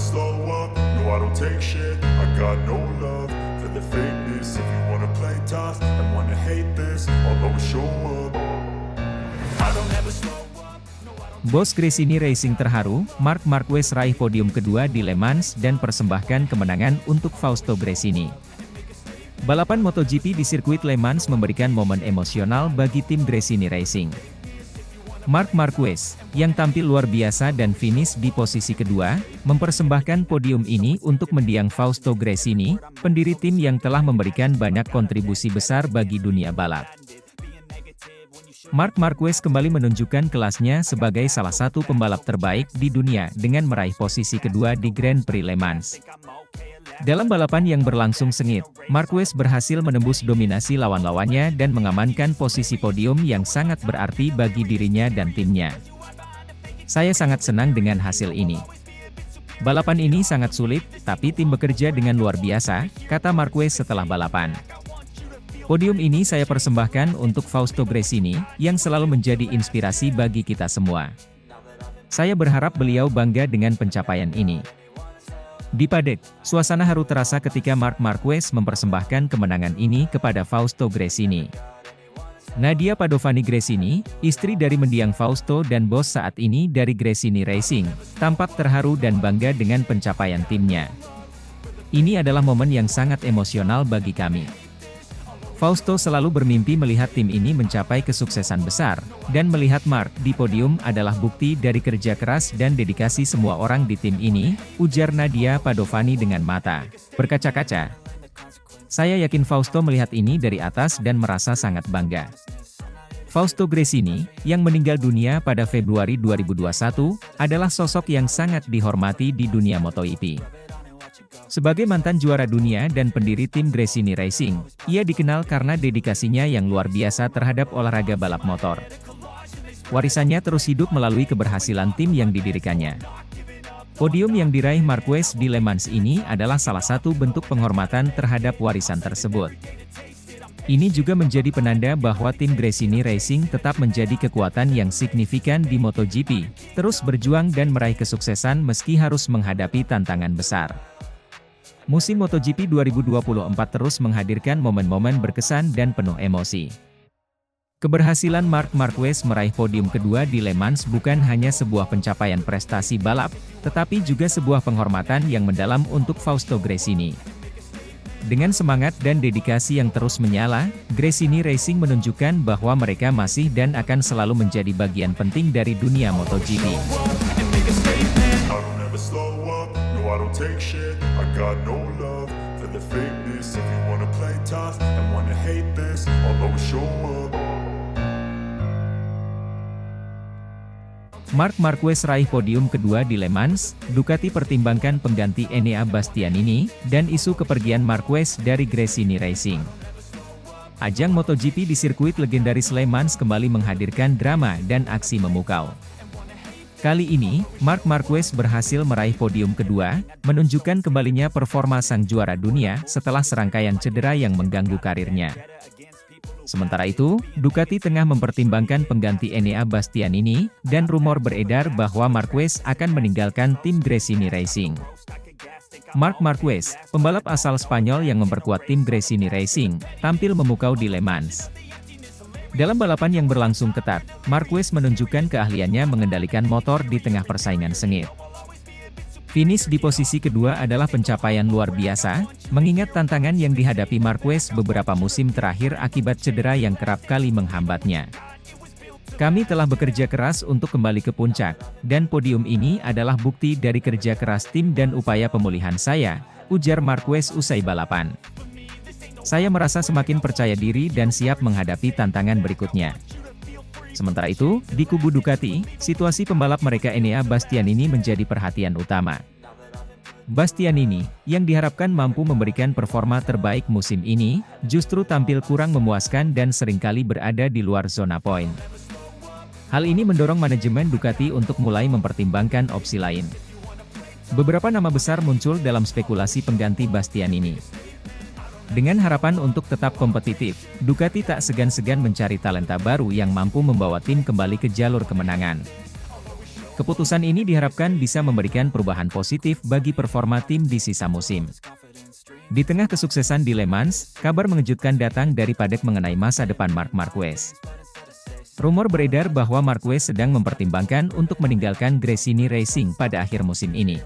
slow up, no I don't take shit. I got no love for the fakeness. If you wanna play tough and wanna hate this, I'll always show up. I don't ever slow up. Bos Gresini Racing terharu, Marc Marquez raih podium kedua di Le Mans dan persembahkan kemenangan untuk Fausto Gresini. Balapan MotoGP di sirkuit Le Mans memberikan momen emosional bagi tim Gresini Racing. Marc Marquez, yang tampil luar biasa dan finish di posisi kedua, mempersembahkan podium ini untuk mendiang Fausto Gresini, pendiri tim yang telah memberikan banyak kontribusi besar bagi dunia balap. Marc Marquez kembali menunjukkan kelasnya sebagai salah satu pembalap terbaik di dunia dengan meraih posisi kedua di Grand Prix Le Mans. Dalam balapan yang berlangsung sengit, Marquez berhasil menembus dominasi lawan-lawannya dan mengamankan posisi podium yang sangat berarti bagi dirinya dan timnya. Saya sangat senang dengan hasil ini. Balapan ini sangat sulit, tapi tim bekerja dengan luar biasa, kata Marquez setelah balapan. Podium ini saya persembahkan untuk Fausto Gresini, yang selalu menjadi inspirasi bagi kita semua. Saya berharap beliau bangga dengan pencapaian ini. Di paddock, suasana haru terasa ketika Marc Marquez mempersembahkan kemenangan ini kepada Fausto Gresini. Nadia Padovani Gresini, istri dari mendiang Fausto dan bos saat ini dari Gresini Racing, tampak terharu dan bangga dengan pencapaian timnya. Ini adalah momen yang sangat emosional bagi kami. Fausto selalu bermimpi melihat tim ini mencapai kesuksesan besar, dan melihat Marc di podium adalah bukti dari kerja keras dan dedikasi semua orang di tim ini, ujar Nadia Padovani dengan mata berkaca-kaca. Saya yakin Fausto melihat ini dari atas dan merasa sangat bangga. Fausto Gresini, yang meninggal dunia pada Februari 2021, adalah sosok yang sangat dihormati di dunia MotoGP. Sebagai mantan juara dunia dan pendiri tim Gresini Racing, ia dikenal karena dedikasinya yang luar biasa terhadap olahraga balap motor. Warisannya terus hidup melalui keberhasilan tim yang didirikannya. Podium yang diraih Marquez di Le Mans ini adalah salah satu bentuk penghormatan terhadap warisan tersebut. Ini juga menjadi penanda bahwa tim Gresini Racing tetap menjadi kekuatan yang signifikan di MotoGP, terus berjuang dan meraih kesuksesan meski harus menghadapi tantangan besar. Musim MotoGP 2024 terus menghadirkan momen-momen berkesan dan penuh emosi. Keberhasilan Marc Marquez meraih podium kedua di Le Mans bukan hanya sebuah pencapaian prestasi balap, tetapi juga sebuah penghormatan yang mendalam untuk Fausto Gresini. Dengan semangat dan dedikasi yang terus menyala, Gresini Racing menunjukkan bahwa mereka masih dan akan selalu menjadi bagian penting dari dunia MotoGP. I don't take shit, I got no love for the fakeness. If you wanna play tough and wanna hate this, I'll always show up. Marc Marquez raih podium kedua di Le Mans, Ducati pertimbangkan pengganti Enea Bastianini, dan isu kepergian Marquez dari Gresini Racing. Ajang MotoGP di sirkuit legendaris Le Mans kembali menghadirkan drama dan aksi memukau. Kali ini, Marc Marquez berhasil meraih podium kedua, menunjukkan kembalinya performa sang juara dunia setelah serangkaian cedera yang mengganggu karirnya. Sementara itu, Ducati tengah mempertimbangkan pengganti Enea Bastianini, dan rumor beredar bahwa Marquez akan meninggalkan tim Gresini Racing. Marc Marquez, pembalap asal Spanyol yang memperkuat tim Gresini Racing, tampil memukau di Le Mans. Dalam balapan yang berlangsung ketat, Marquez menunjukkan keahliannya mengendalikan motor di tengah persaingan sengit. Finish di posisi kedua adalah pencapaian luar biasa, mengingat tantangan yang dihadapi Marquez beberapa musim terakhir akibat cedera yang kerap kali menghambatnya. Kami telah bekerja keras untuk kembali ke puncak, dan podium ini adalah bukti dari kerja keras tim dan upaya pemulihan saya, ujar Marquez usai balapan. Saya merasa semakin percaya diri dan siap menghadapi tantangan berikutnya. Sementara itu, di kubu Ducati, situasi pembalap mereka Enea Bastianini menjadi perhatian utama. Bastianini, yang diharapkan mampu memberikan performa terbaik musim ini, justru tampil kurang memuaskan dan seringkali berada di luar zona poin. Hal ini mendorong manajemen Ducati untuk mulai mempertimbangkan opsi lain. Beberapa nama besar muncul dalam spekulasi pengganti Bastianini. Dengan harapan untuk tetap kompetitif, Ducati tak segan-segan mencari talenta baru yang mampu membawa tim kembali ke jalur kemenangan. Keputusan ini diharapkan bisa memberikan perubahan positif bagi performa tim di sisa musim. Di tengah kesuksesan di Le Mans, kabar mengejutkan datang dari Paddock mengenai masa depan Marc Marquez. Rumor beredar bahwa Marquez sedang mempertimbangkan untuk meninggalkan Gresini Racing pada akhir musim ini.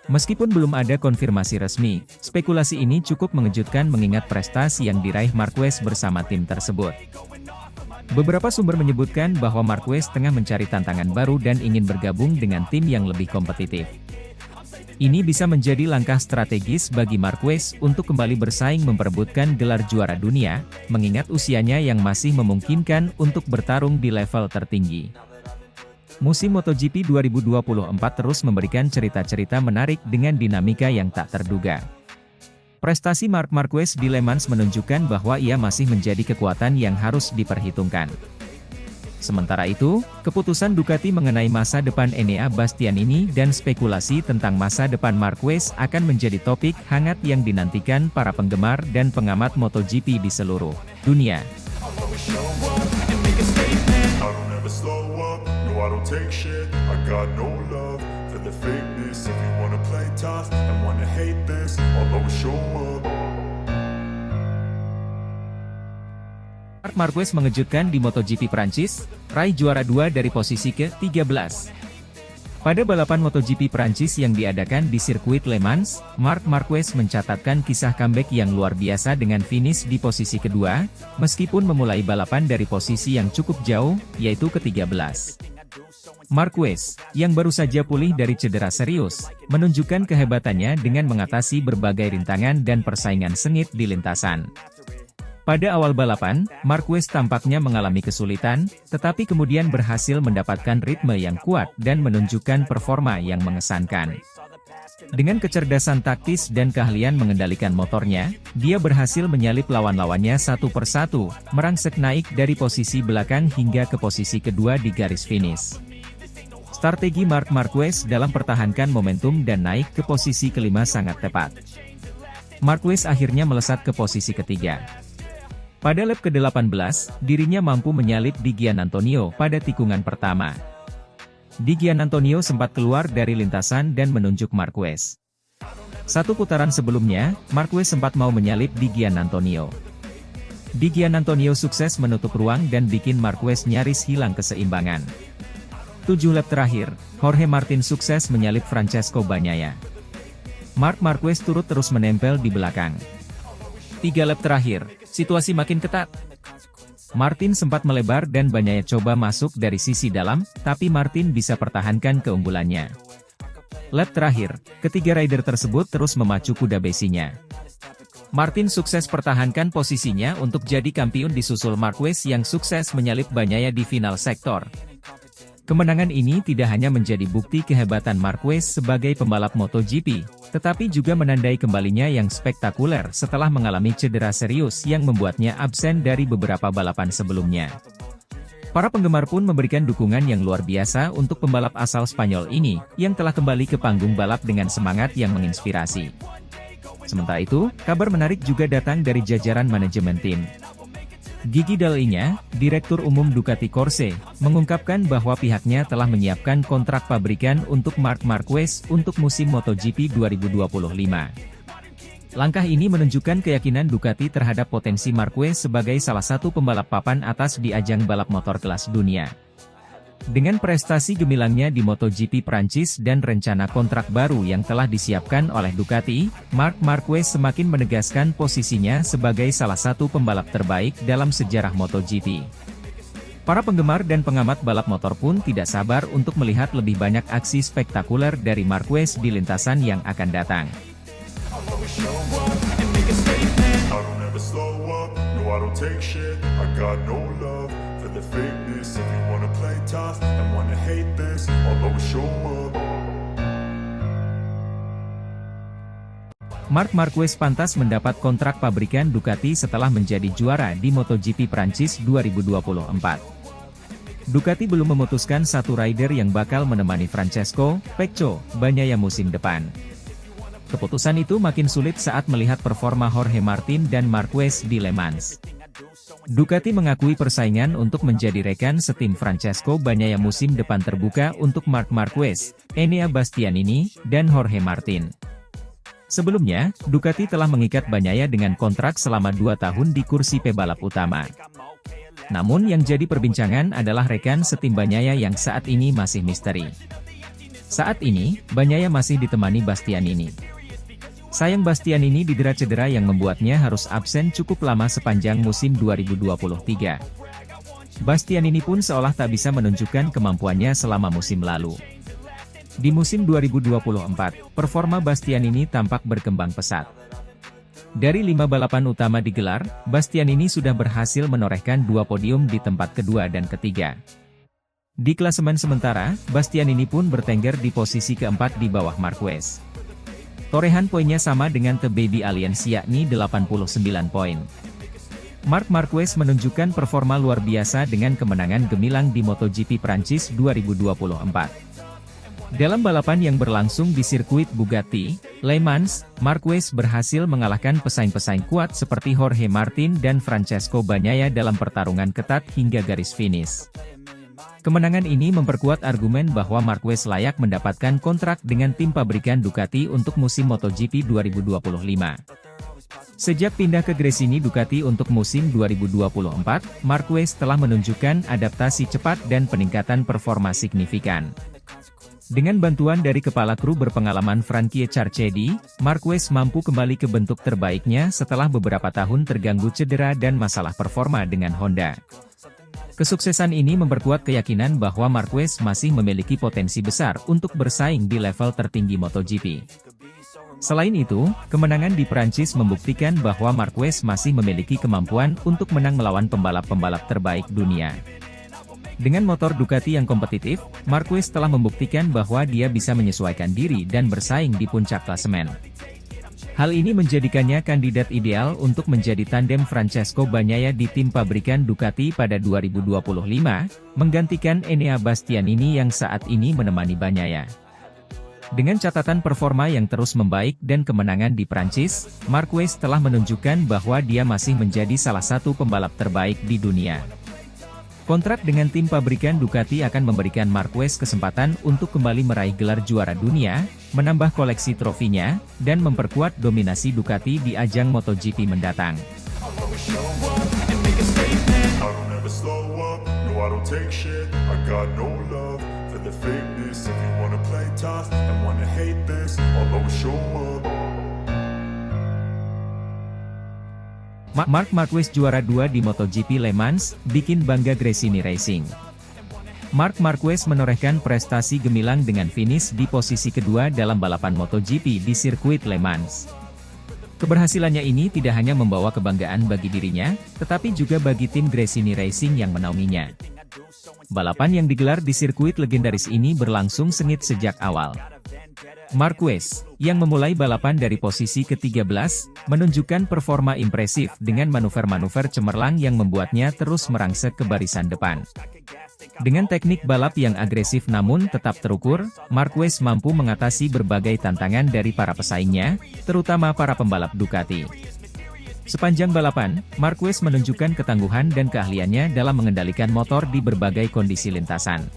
Meskipun belum ada konfirmasi resmi, spekulasi ini cukup mengejutkan mengingat prestasi yang diraih Marquez bersama tim tersebut. Beberapa sumber menyebutkan bahwa Marquez tengah mencari tantangan baru dan ingin bergabung dengan tim yang lebih kompetitif. Ini bisa menjadi langkah strategis bagi Marquez untuk kembali bersaing memperebutkan gelar juara dunia, mengingat usianya yang masih memungkinkan untuk bertarung di level tertinggi. Musim MotoGP 2024 terus memberikan cerita-cerita menarik dengan dinamika yang tak terduga. Prestasi Marc Marquez di Le Mans menunjukkan bahwa ia masih menjadi kekuatan yang harus diperhitungkan. Sementara itu, keputusan Ducati mengenai masa depan Enea Bastianini dan spekulasi tentang masa depan Marquez akan menjadi topik hangat yang dinantikan para penggemar dan pengamat MotoGP di seluruh dunia. I don't take shit, I got no love for the fakeness. If you wanna play tough and wanna hate this, I'll always show up. Marc Marquez mengejutkan di MotoGP Prancis, raih juara 2 dari posisi ke-13. Pada balapan MotoGP Prancis yang diadakan di sirkuit Le Mans, Marc Marquez mencatatkan kisah comeback yang luar biasa dengan finish di posisi kedua, meskipun memulai balapan dari posisi yang cukup jauh, yaitu ke-13. Marquez, yang baru saja pulih dari cedera serius, menunjukkan kehebatannya dengan mengatasi berbagai rintangan dan persaingan sengit di lintasan. Pada awal balapan, Marquez tampaknya mengalami kesulitan, tetapi kemudian berhasil mendapatkan ritme yang kuat dan menunjukkan performa yang mengesankan. Dengan kecerdasan taktis dan keahlian mengendalikan motornya, dia berhasil menyalip lawan-lawannya satu persatu, merangsek naik dari posisi belakang hingga ke posisi kedua di garis finish. Strategi Marc Marquez dalam pertahankan momentum dan naik ke posisi kelima sangat tepat. Marquez akhirnya melesat ke posisi ketiga. Pada lap ke-18, dirinya mampu menyalip Di Giannantonio pada tikungan pertama. Di Giannantonio sempat keluar dari lintasan dan menunjuk Marquez. Satu putaran sebelumnya, Marquez sempat mau menyalip Di Giannantonio. Di Giannantonio sukses menutup ruang dan bikin Marquez nyaris hilang keseimbangan. 7 lap terakhir, Jorge Martin sukses menyalip Francesco Bagnaia. Marc Marquez turut terus menempel di belakang. 3 lap terakhir, situasi makin ketat. Martin sempat melebar dan Bagnaia coba masuk dari sisi dalam, tapi Martin bisa pertahankan keunggulannya. Lap terakhir, ketiga rider tersebut terus memacu kuda besinya. Martin sukses pertahankan posisinya untuk jadi kampiun disusul Marquez yang sukses menyalip Bagnaia di final sektor. Kemenangan ini tidak hanya menjadi bukti kehebatan Marquez sebagai pembalap MotoGP, tetapi juga menandai kembalinya yang spektakuler setelah mengalami cedera serius yang membuatnya absen dari beberapa balapan sebelumnya. Para penggemar pun memberikan dukungan yang luar biasa untuk pembalap asal Spanyol ini, yang telah kembali ke panggung balap dengan semangat yang menginspirasi. Sementara itu, kabar menarik juga datang dari jajaran manajemen tim. Gigi Dall'Igna, Direktur Umum Ducati Corse, mengungkapkan bahwa pihaknya telah menyiapkan kontrak pabrikan untuk Marc Marquez untuk musim MotoGP 2025. Langkah ini menunjukkan keyakinan Ducati terhadap potensi Marquez sebagai salah satu pembalap papan atas di ajang balap motor kelas dunia. Dengan prestasi gemilangnya di MotoGP Prancis dan rencana kontrak baru yang telah disiapkan oleh Ducati, Marc Marquez semakin menegaskan posisinya sebagai salah satu pembalap terbaik dalam sejarah MotoGP. Para penggemar dan pengamat balap motor pun tidak sabar untuk melihat lebih banyak aksi spektakuler dari Marquez di lintasan yang akan datang. The fakeness, if you wanna play tough and wanna hate this, I'll always show up. Marc Marquez pantas mendapat kontrak pabrikan Ducati setelah menjadi juara di MotoGP Prancis 2024. Ducati belum memutuskan satu rider yang bakal menemani Francesco Pecco Bagnaia musim depan. Keputusan itu makin sulit saat melihat performa Jorge Martin dan Marquez di Le Mans. Ducati mengakui persaingan untuk menjadi rekan setim Francesco Bagnaia musim depan terbuka untuk Marc Marquez, Enea Bastianini, dan Jorge Martin. Sebelumnya, Ducati telah mengikat Bagnaia dengan kontrak selama 2 tahun di kursi pebalap utama. Namun yang jadi perbincangan adalah rekan setim Bagnaia yang saat ini masih misteri. Saat ini, Bagnaia masih ditemani Bastianini. Sayang Bastianini didera cedera yang membuatnya harus absen cukup lama sepanjang musim 2023. Bastianini pun seolah tak bisa menunjukkan kemampuannya selama musim lalu. Di musim 2024, performa Bastianini tampak berkembang pesat. Dari 5 balapan utama digelar, Bastianini sudah berhasil menorehkan 2 podium di tempat kedua dan ketiga. Di klasemen sementara, Bastianini pun bertengger di posisi keempat di bawah Marquez. Torehan poinnya sama dengan The Baby Alliance yakni 89 poin. Marc Marquez menunjukkan performa luar biasa dengan kemenangan gemilang di MotoGP Prancis 2024. Dalam balapan yang berlangsung di sirkuit Bugatti, Le Mans, Marquez berhasil mengalahkan pesaing-pesaing kuat seperti Jorge Martin dan Francesco Bagnaia dalam pertarungan ketat hingga garis finish. Kemenangan ini memperkuat argumen bahwa Marquez layak mendapatkan kontrak dengan tim pabrikan Ducati untuk musim MotoGP 2025. Sejak pindah ke Gresini Ducati untuk musim 2024, Marquez telah menunjukkan adaptasi cepat dan peningkatan performa signifikan. Dengan bantuan dari kepala kru berpengalaman Frankie Charchedi, Marquez mampu kembali ke bentuk terbaiknya setelah beberapa tahun terganggu cedera dan masalah performa dengan Honda. Kesuksesan ini memperkuat keyakinan bahwa Marquez masih memiliki potensi besar untuk bersaing di level tertinggi MotoGP. Selain itu, kemenangan di Prancis membuktikan bahwa Marquez masih memiliki kemampuan untuk menang melawan pembalap-pembalap terbaik dunia. Dengan motor Ducati yang kompetitif, Marquez telah membuktikan bahwa dia bisa menyesuaikan diri dan bersaing di puncak klasemen. Hal ini menjadikannya kandidat ideal untuk menjadi tandem Francesco Bagnaia di tim pabrikan Ducati pada 2025, menggantikan Enea Bastianini yang saat ini menemani Bagnaia. Dengan catatan performa yang terus membaik dan kemenangan di Prancis, Marquez telah menunjukkan bahwa dia masih menjadi salah satu pembalap terbaik di dunia. Kontrak dengan tim pabrikan Ducati akan memberikan Marquez kesempatan untuk kembali meraih gelar juara dunia, menambah koleksi trofinya, dan memperkuat dominasi Ducati di ajang MotoGP mendatang. Marc Marquez juara 2 di MotoGP Le Mans, bikin bangga Gresini Racing. Marc Marquez menorehkan prestasi gemilang dengan finish di posisi kedua dalam balapan MotoGP di sirkuit Le Mans. Keberhasilannya ini tidak hanya membawa kebanggaan bagi dirinya, tetapi juga bagi tim Gresini Racing yang menaunginya. Balapan yang digelar di sirkuit legendaris ini berlangsung sengit sejak awal. Marquez, yang memulai balapan dari posisi ke-13, menunjukkan performa impresif dengan manuver-manuver cemerlang yang membuatnya terus merangsek ke barisan depan. Dengan teknik balap yang agresif namun tetap terukur, Marquez mampu mengatasi berbagai tantangan dari para pesaingnya, terutama para pembalap Ducati. Sepanjang balapan, Marquez menunjukkan ketangguhan dan keahliannya dalam mengendalikan motor di berbagai kondisi lintasan.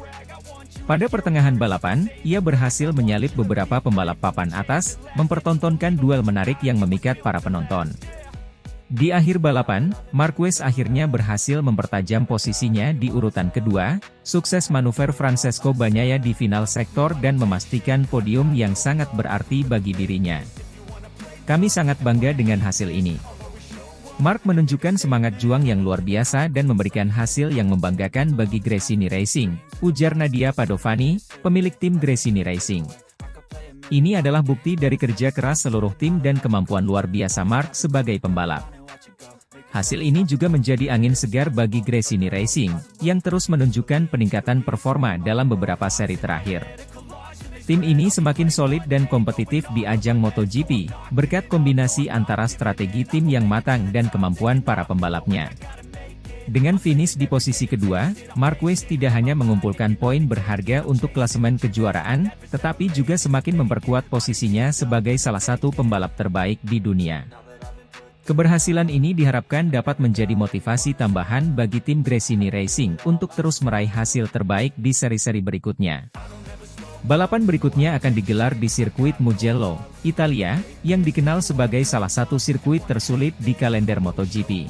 Pada pertengahan balapan, ia berhasil menyalip beberapa pembalap papan atas, mempertontonkan duel menarik yang memikat para penonton. Di akhir balapan, Marquez akhirnya berhasil mempertajam posisinya di urutan kedua, sukses manuver Francesco Bagnaia di final sektor dan memastikan podium yang sangat berarti bagi dirinya. Kami sangat bangga dengan hasil ini. Marc menunjukkan semangat juang yang luar biasa dan memberikan hasil yang membanggakan bagi Gresini Racing, ujar Nadia Padovani, pemilik tim Gresini Racing. Ini adalah bukti dari kerja keras seluruh tim dan kemampuan luar biasa Marc sebagai pembalap. Hasil ini juga menjadi angin segar bagi Gresini Racing, yang terus menunjukkan peningkatan performa dalam beberapa seri terakhir. Tim ini semakin solid dan kompetitif di ajang MotoGP, berkat kombinasi antara strategi tim yang matang dan kemampuan para pembalapnya. Dengan finish di posisi kedua, Marquez tidak hanya mengumpulkan poin berharga untuk klasemen kejuaraan, tetapi juga semakin memperkuat posisinya sebagai salah satu pembalap terbaik di dunia. Keberhasilan ini diharapkan dapat menjadi motivasi tambahan bagi tim Gresini Racing untuk terus meraih hasil terbaik di seri-seri berikutnya. Balapan berikutnya akan digelar di sirkuit Mugello, Italia, yang dikenal sebagai salah satu sirkuit tersulit di kalender MotoGP.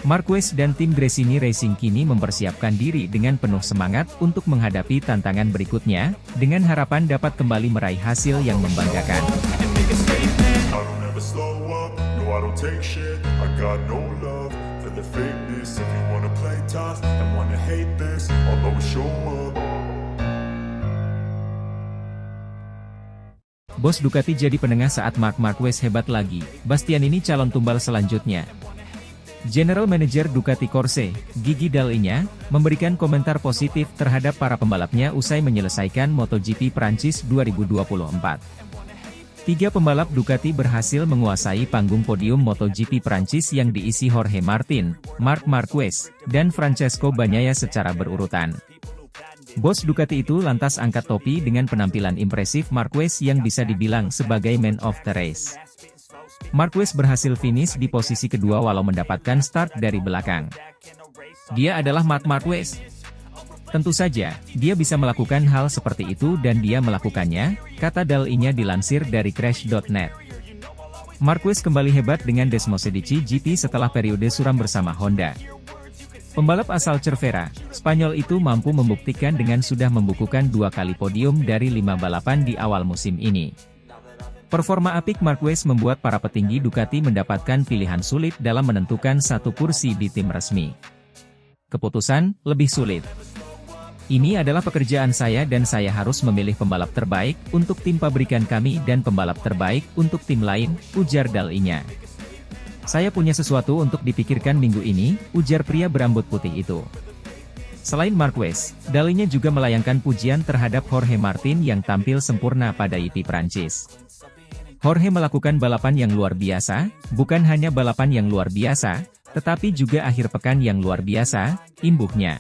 Marquez dan tim Gresini Racing kini mempersiapkan diri dengan penuh semangat untuk menghadapi tantangan berikutnya, dengan harapan dapat kembali meraih hasil yang membanggakan. I don't take shit, I got no love for the fakeness. If you wanna play tough and wanna hate this, I'll always show up. Bos Ducati jadi penengah saat Marc Marquez hebat lagi, Bastianini calon tumbal selanjutnya. General Manager Ducati Corse, Gigi Dall'Igna, memberikan komentar positif terhadap para pembalapnya usai menyelesaikan MotoGP Prancis 2024. 3 pembalap Ducati berhasil menguasai panggung podium MotoGP Prancis yang diisi Jorge Martin, Marc Marquez, dan Francesco Bagnaia secara berurutan. Bos Ducati itu lantas angkat topi dengan penampilan impresif Marquez yang bisa dibilang sebagai man of the race. Marquez berhasil finish di posisi kedua walau mendapatkan start dari belakang. Dia adalah Marc Marquez. Tentu saja, dia bisa melakukan hal seperti itu dan dia melakukannya, kata Dall'Igna dilansir dari Crash.net. Marquez kembali hebat dengan Desmosedici GP setelah periode suram bersama Honda. Pembalap asal Cervera, Spanyol itu mampu membuktikan dengan sudah membukukan 2 kali podium dari 5 balapan di awal musim ini. Performa apik Marquez membuat para petinggi Ducati mendapatkan pilihan sulit dalam menentukan satu kursi di tim resmi. Keputusan lebih sulit. Ini adalah pekerjaan saya dan saya harus memilih pembalap terbaik untuk tim pabrikan kami dan pembalap terbaik untuk tim lain, ujar Dall'Igna. Saya punya sesuatu untuk dipikirkan minggu ini, ujar pria berambut putih itu. Selain Marquez, Dall'Igna juga melayangkan pujian terhadap Jorge Martin yang tampil sempurna pada GP Prancis. Jorge melakukan balapan yang luar biasa, bukan hanya balapan yang luar biasa, tetapi juga akhir pekan yang luar biasa, imbuhnya.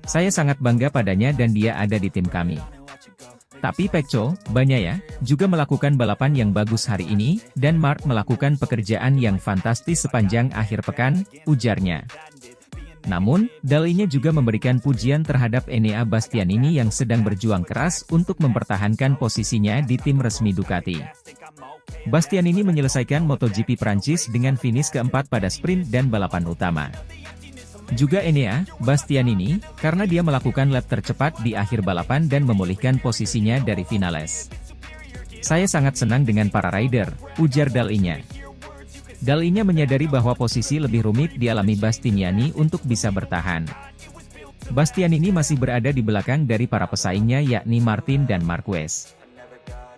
Saya sangat bangga padanya dan dia ada di tim kami. Tapi Pecco, Bagnaia, juga melakukan balapan yang bagus hari ini, dan Marc melakukan pekerjaan yang fantastis sepanjang akhir pekan, ujarnya. Namun, Dall'Igna juga memberikan pujian terhadap Enea Bastianini yang sedang berjuang keras untuk mempertahankan posisinya di tim resmi Ducati. Bastianini menyelesaikan MotoGP Prancis dengan finish keempat pada sprint dan balapan utama. Juga Enea Bastianini, karena dia melakukan lap tercepat di akhir balapan dan memulihkan posisinya dari finales. Saya sangat senang dengan para rider, ujar Dall'Igna. Dall'Igna menyadari bahwa posisi lebih rumit dialami Bastianini untuk bisa bertahan. Bastianini masih berada di belakang dari para pesaingnya yakni Martin dan Marquez.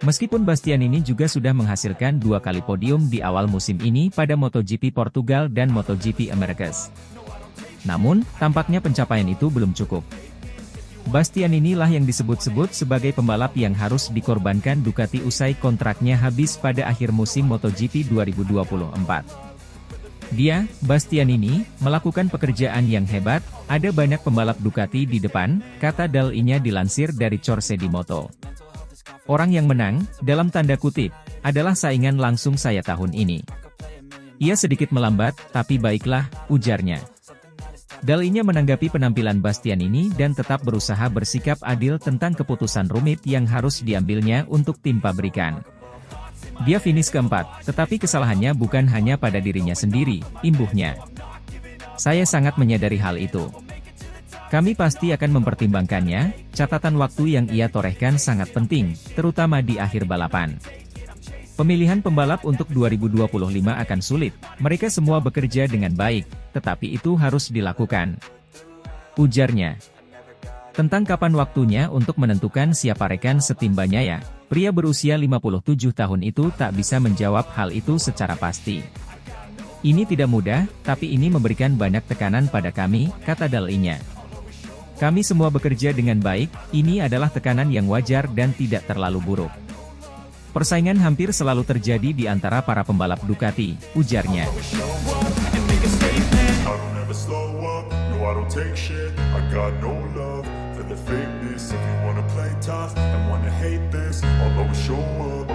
Meskipun Bastianini juga sudah menghasilkan 2 kali podium di awal musim ini pada MotoGP Portugal dan MotoGP Americas. Namun, tampaknya pencapaian itu belum cukup. Bastianini lah yang disebut-sebut sebagai pembalap yang harus dikorbankan Ducati usai kontraknya habis pada akhir musim MotoGP 2024. Dia, Bastianini, melakukan pekerjaan yang hebat, ada banyak pembalap Ducati di depan, kata Dall'Igna dilansir dari Corse di Moto. Orang yang menang, dalam tanda kutip, adalah saingan langsung saya tahun ini. Ia sedikit melambat, tapi baiklah, ujarnya. Dall'Igna menanggapi penampilan Bastianini dan tetap berusaha bersikap adil tentang keputusan rumit yang harus diambilnya untuk tim pabrikan. Dia finish keempat, tetapi kesalahannya bukan hanya pada dirinya sendiri, imbuhnya. Saya sangat menyadari hal itu. Kami pasti akan mempertimbangkannya, catatan waktu yang ia torehkan sangat penting, terutama di akhir balapan. Pemilihan pembalap untuk 2025 akan sulit, mereka semua bekerja dengan baik, tetapi itu harus dilakukan, ujarnya. Tentang kapan waktunya untuk menentukan siapa rekan setim Bagnaia, pria berusia 57 tahun itu tak bisa menjawab hal itu secara pasti. Ini tidak mudah, tapi ini memberikan banyak tekanan pada kami, kata Dall'Igna. Kami semua bekerja dengan baik, ini adalah tekanan yang wajar dan tidak terlalu buruk. Persaingan hampir selalu terjadi di antara para pembalap Ducati, ujarnya. I don't take shit, I got no love for the fakeness. If you wanna play tough and wanna hate this, I'll always show up.